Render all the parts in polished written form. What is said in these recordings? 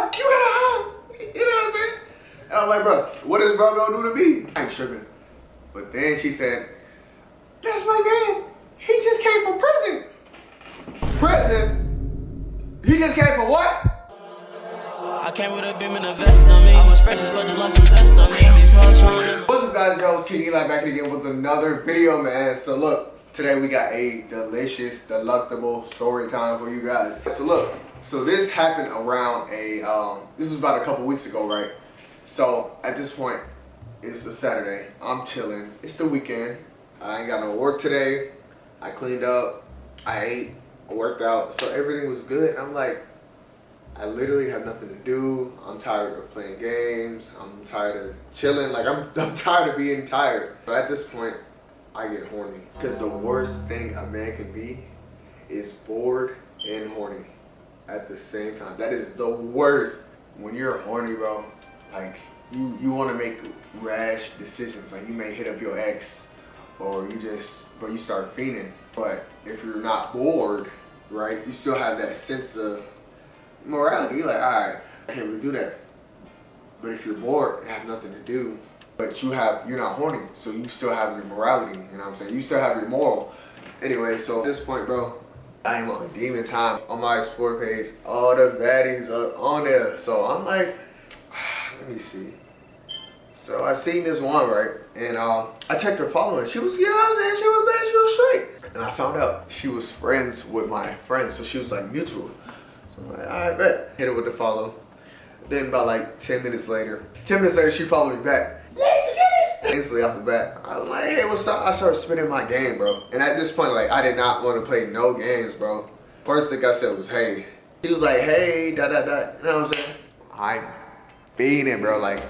hide, you gotta hide. You know what I'm saying? And I'm like, bro, what is bro gonna do to me? I ain't tripping. But then she said, that's my man. He just came from prison. Prison? He just came from what? I came with a beam and a vest on me. I was fresh as fuck, just lost some zest on me. These hoes trying to... What's up, guys? Yo, it's King Eli back again with another video, man. So look, today we got a delicious, delectable story time for you guys. So look, so this happened around this was about a couple weeks ago, right? So at this point, it's a Saturday. I'm chilling. It's the weekend. I ain't got no work today. I cleaned up. I ate. I worked out. So everything was good. I'm like, I literally have nothing to do. I'm tired of playing games. I'm tired of chilling. Like I'm tired of being tired. So at this point, I get horny. Because the worst thing a man can be is bored and horny at the same time. That is the worst. When you're horny, bro, like you want to make rash decisions. Like you may hit up your ex, or you start fiending. But if you're not bored, right, you still have that sense of morality. You're like, all right, I can't really do that. But if you're bored and have nothing to do, but you're not horny, so you still have your morality. You know what I'm saying? You still have your moral. Anyway, so at this point, bro, I am on demon time on my explore page. All the baddies are on there. So I'm like, let me see. So I seen this one, right? And I checked her following. She was, you know what I'm saying? She was bad, she was straight. And I found out she was friends with my friend. So she was like mutual. So I'm like, all right, bet. Hit her with the follow. Then about like 10 minutes later, she followed me back. Let's get it! Instantly off the bat, I was like, hey, what's up? I started spinning my game, bro. And at this point, like, I did not want to play no games, bro. First thing I said was, hey. She was like, hey, da. You know what I'm saying? I'm feeding, bro. Like,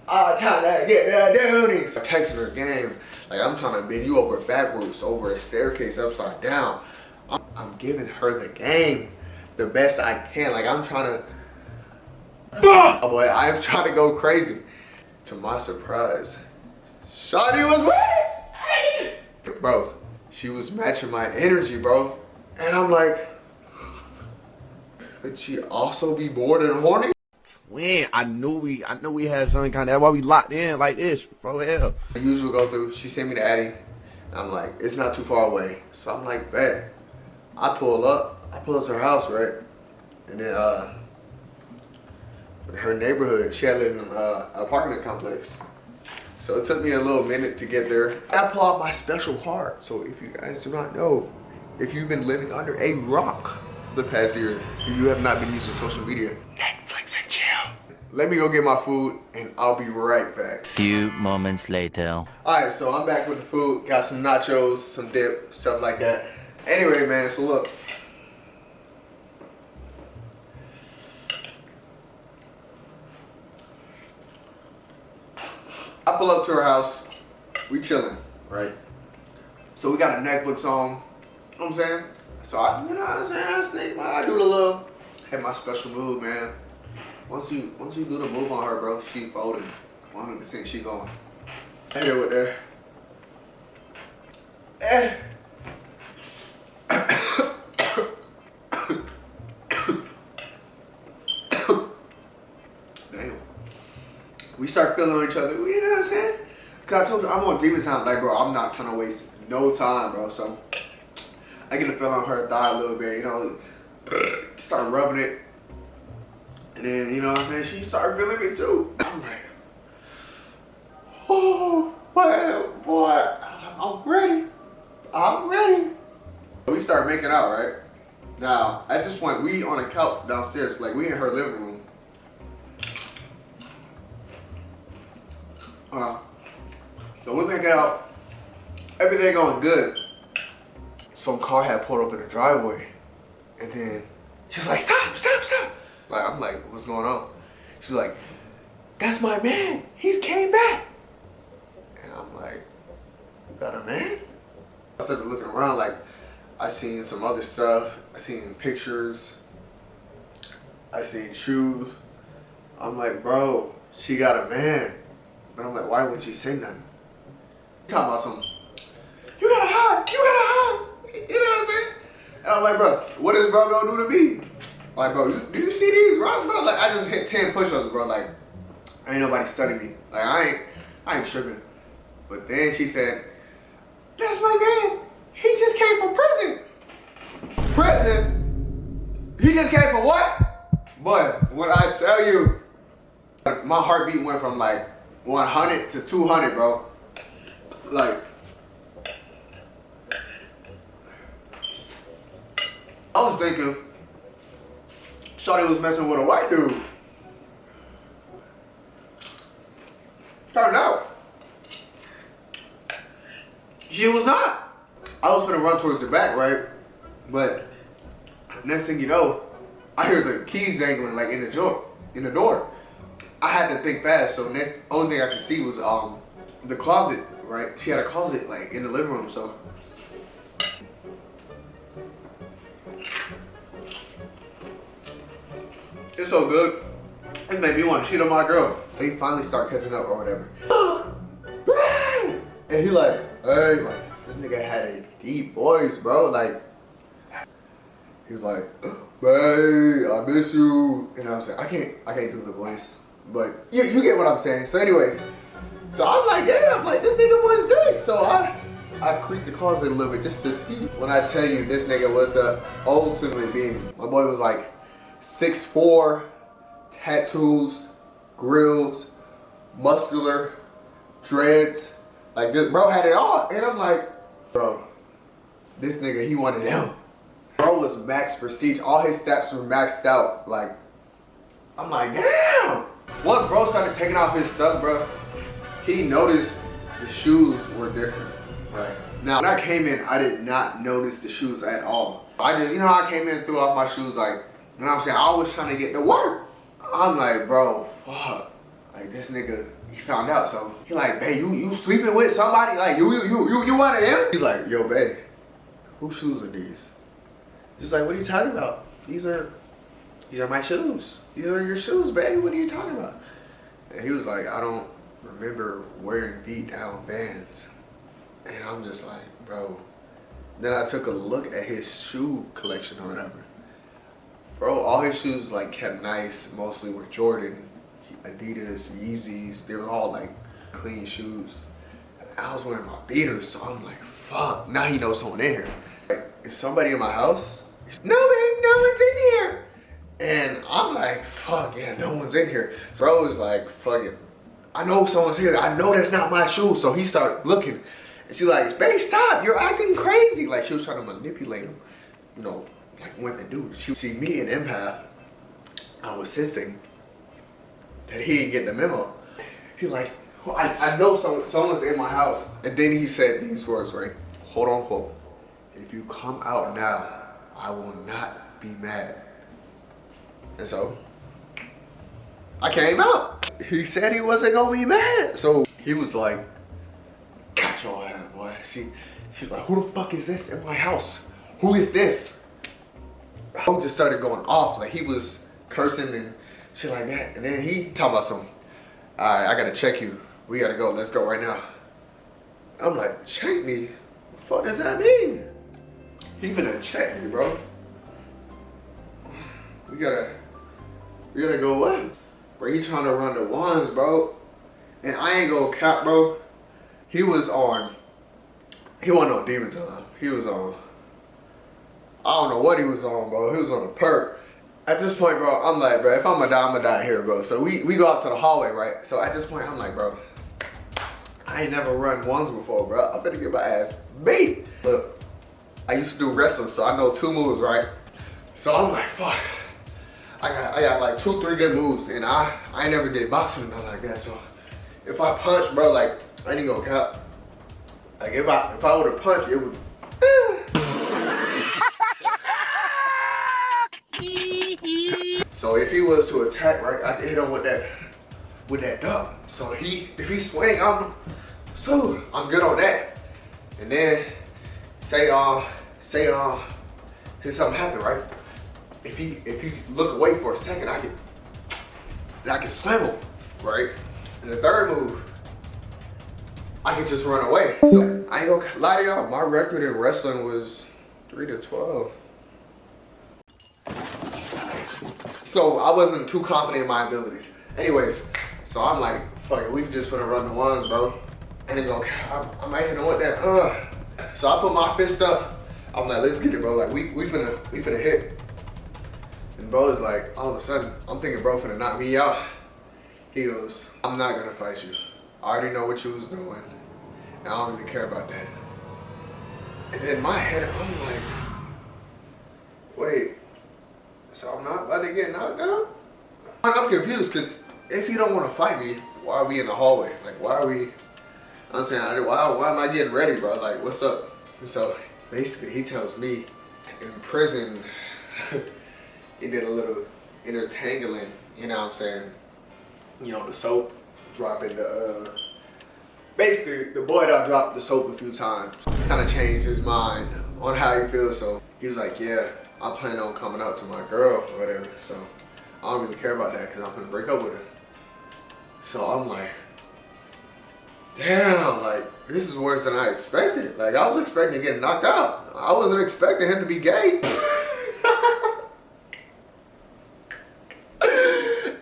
I'm trying to get that duty. So texting her game. Like, I'm trying to bend you over backwards, over a staircase, upside down. I'm giving her the game the best I can. Like, I'm trying to, oh boy, I'm trying to go crazy. To my surprise, Shawty was with it. Bro, she was matching my energy, bro. And I'm like, could she also be bored and horny? Twin, I knew we had something kind of, that's why we locked in like this, bro. Hell. The usual go through, she sent me the Addy. I'm like, it's not too far away. So I'm like, bet. I pull up to her house, right? And then her neighborhood, she had lived in an apartment complex. So it took me a little minute to get there. I pull out my special card. So if you guys do not know, if you've been living under a rock the past year, if you have not been using social media, Netflix and chill. Let me go get my food and I'll be right back. Few moments later. Alright, so I'm back with the food. Got some nachos, some dip, stuff like that. Anyway, man, so look. I pull up to her house, we chilling, right? So we got a Netflix on, you know what I'm saying? So I, you know what I'm saying, I do the little, had my special move, man. Once you do the move on her, bro, she folded. 100% she going. I hear with her. Damn. We start feeling each other, you know what I'm saying? Cause I told her I'm on demon time, like bro, I'm not trying to waste no time, bro. So I get a feel on her thigh a little bit, you know, start rubbing it. And then, you know what I'm saying, she started feeling me too. I'm like, oh, boy, I'm ready. We start making out, right? Now, at this point, we on a couch downstairs, like we in her living room. So we make out, everything going good. Some car had pulled up in the driveway, and then she's like, stop. Like, I'm like, what's going on? She's like, that's my man, he's came back. And I'm like, you got a man? I started looking around, like, I seen some other stuff. I seen pictures. I seen shoes. I'm like, bro, she got a man. But I'm like, why wouldn't she say nothing? Talking about some, you gotta hide. You know what I'm saying? And I'm like, bro, what is bro gonna do to me? Like, bro, do you see these rocks, bro? Like, I just hit 10 push-ups, bro. Like, ain't nobody studying me. Like, I ain't tripping. But then she said, that's my man. He just came from prison. Prison? He just came from what? But when I tell you, my heartbeat went from like 100 to 200, bro. Like, I was thinking, shawty was messing with a white dude. Turned out, she was not. I was gonna run towards the back, right? But next thing you know, I hear the keys dangling like in the door. I had to think fast, so next only thing I could see was the closet, right? She had a closet like in the living room, so it's so good. It made me want to cheat on my girl. He finally start catching up or whatever. And he like, hey, like, this nigga had a deep voice, bro. Like, he's like, babe, I miss you. You know what I'm saying? I can't do the voice, but you get what I'm saying. So anyways, so I'm like, damn, like this nigga was dead. So I creeped the closet a little bit just to see. When I tell you this nigga was the ultimate being. My boy was like 6'4", tattoos, grills, muscular, dreads. Like this bro had it all. And I'm like, bro, this nigga, he wanted him. Bro was max prestige. All his stats were maxed out. Like, I'm like, damn. Once bro started taking off his stuff, bro, he noticed the shoes were different. Right. Now, when I came in, I did not notice the shoes at all. I just, you know, I came in and threw off my shoes like, you know what I'm saying? I was trying to get to work. I'm like, bro, fuck. Like, this nigga, he found out. So he like, babe, you sleeping with somebody? Like, you one of them? He's like, yo, babe, whose shoes are these? She's like, what are you talking about? These are my shoes. These are your shoes, babe. What are you talking about? And he was like, I don't remember wearing beat down Vans. And I'm just like, bro. Then I took a look at his shoe collection or whatever. Bro, all his shoes like kept nice. Mostly were Jordan, Adidas, Yeezys. They were all like clean shoes. I was wearing my beaters, so I'm like, fuck. Now he knows someone in here. Like, is somebody in my house? No, man, no one's in here. And I'm like, fuck, yeah, no one's in here. So bro was like, fuck it. I know someone's here. I know that's not my shoes. So he started looking. And she's like, babe, stop. You're acting crazy. Like, she was trying to manipulate him. You know, like women do. She would see me an empath. I was sensing that he didn't get the memo. He's like, well, I know someone's in my house. And then he said these words, right? Quote unquote. If you come out now, I will not be mad. And so, I came out. He said he wasn't gonna be mad. So he was like, catch your ass, boy. See, he's like, who the fuck is this in my house? Who is this? I just started going off. Like, he was cursing and shit like that. And then he talking about some, all right, I gotta check you. We gotta go, let's go right now. I'm like, check me? What the fuck does that mean? He finna check me, bro. We gotta go what? Bro, he trying to run the ones, bro. And I ain't gonna cap, bro. He wasn't on demon time. He was on, I don't know what he was on, bro. He was on a perk. At this point, bro, I'm like, bro, if I'm gonna die here, bro. So we go out to the hallway, right? So at this point, I'm like, bro, I ain't never run ones before, bro. I better get my ass beat. Look, I used to do wrestling, so I know 2 moves, right? So I'm like, fuck. I got like 2-3 good moves, and I ain't never did boxing or nothing like that. So if I punch, bro, like, I ain't gonna cap. Like, if I would have punched, it would. So if he was to attack, right, I hit him with that duck. So if he swing, I'm good on that. And then say something happen, right? If he look away for a second, I can slam him, right? And the third move, I can just run away. So I ain't gonna lie to y'all, my record in wrestling was 3-12. So I wasn't too confident in my abilities. Anyways, so I'm like, fuck it, we just finna run the ones, bro. And then go, I might hit him with that, So I put my fist up. I'm like, let's get it, bro. Like, we finna hit. And bro is like, all of a sudden, I'm thinking bro finna knock me out. He goes, I'm not gonna fight you. I already know what you was doing. And I don't really care about that. And in my head, I'm like, wait, so I'm not about to get knocked down? I'm confused, because if you don't want to fight me, why are we in the hallway? Like, why are we, I'm saying, why am I getting ready, bro? Like, what's up? So basically, he tells me in prison, he did a little intertangling, you know what I'm saying? You know, the soap, dropping the, basically, the boy that dropped the soap a few times kind of changed his mind on how he feels. So he was like, yeah, I plan on coming out to my girl or whatever. So I don't really care about that because I'm gonna break up with her. So I'm like, damn, like, this is worse than I expected. Like, I was expecting to get knocked out. I wasn't expecting him to be gay.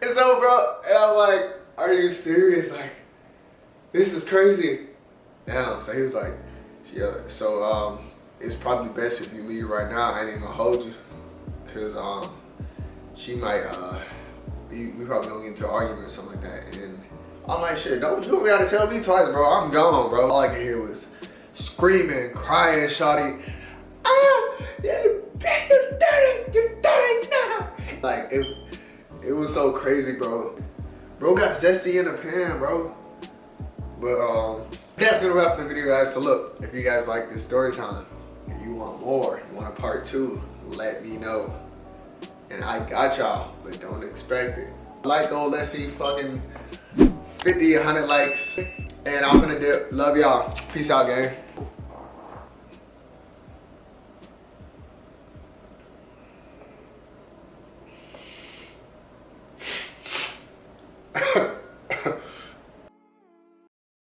And so, bro, and I'm like, are you serious? Like, this is crazy. Damn, so he was like, yeah, so it's probably best if you leave right now. I ain't even gonna hold you. Cause she might, we probably gonna get into an argument or something like that. And I'm like, shit, you don't gotta tell me twice, bro. I'm gone, bro. All I could hear was screaming, crying, shouting, you dirty now. Like, it was so crazy, bro. Bro got zesty in the pan, bro. But that's gonna wrap the video, guys. So look, if you guys like this story time and you want more, you want a part 2, let me know. And I got y'all, but don't expect it. Like, oh, let's see fucking 50, 100 likes. And I'm gonna dip. Love y'all. Peace out, gang.